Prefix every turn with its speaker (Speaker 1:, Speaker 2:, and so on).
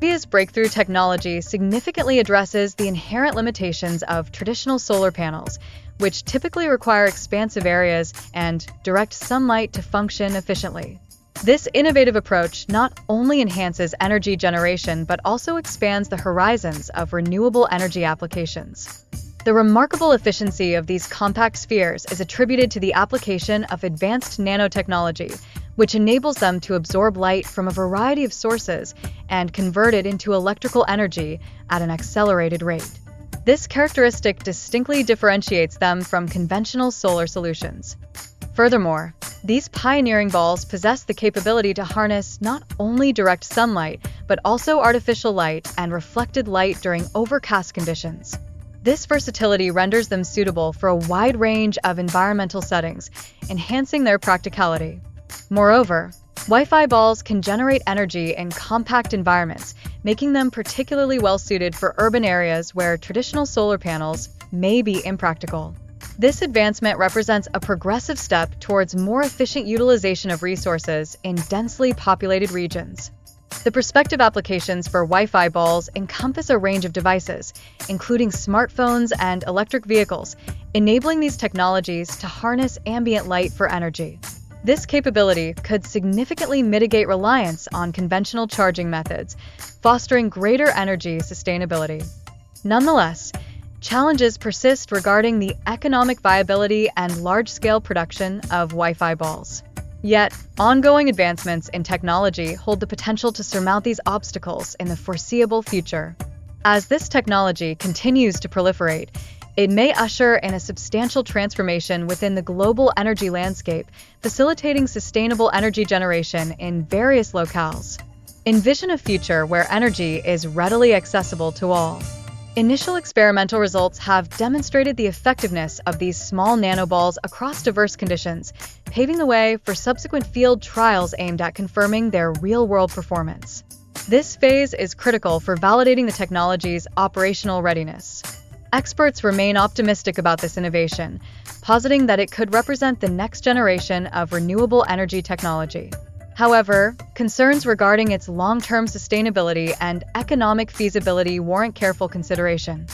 Speaker 1: WAVJA's breakthrough technology significantly addresses the inherent limitations of traditional solar panels, which typically require expansive areas and direct sunlight to function efficiently. This innovative approach not only enhances energy generation but also expands the horizons of renewable energy applications. The remarkable efficiency of these compact spheres is attributed to the application of advanced nanotechnology, which enables them to absorb light from a variety of sources and convert it into electrical energy at an accelerated rate. This characteristic distinctly differentiates them from conventional solar solutions. Furthermore, these pioneering balls possess the capability to harness not only direct sunlight, but also artificial light and reflected light during overcast conditions. This versatility renders them suitable for a wide range of environmental settings, enhancing their practicality. Moreover, Wi-Fi balls can generate energy in compact environments, making them particularly well-suited for urban areas where traditional solar panels may be impractical. This advancement represents a progressive step towards more efficient utilization of resources in densely populated regions. The prospective applications for Wi-Fi balls encompass a range of devices, including smartphones and electric vehicles, enabling these technologies to harness ambient light for energy. This capability could significantly mitigate reliance on conventional charging methods, fostering greater energy sustainability. Nonetheless, challenges persist regarding the economic viability and large-scale production of Wi-Fi balls. Yet, ongoing advancements in technology hold the potential to surmount these obstacles in the foreseeable future. As this technology continues to proliferate, it may usher in a substantial transformation within the global energy landscape, facilitating sustainable energy generation in various locales. Envision a future where energy is readily accessible to all. Initial experimental results have demonstrated the effectiveness of these small nanoballs across diverse conditions, paving the way for subsequent field trials aimed at confirming their real-world performance. This phase is critical for validating the technology's operational readiness. Experts remain optimistic about this innovation, positing that it could represent the next generation of renewable energy technology. However, concerns regarding its long-term sustainability and economic feasibility warrant careful consideration.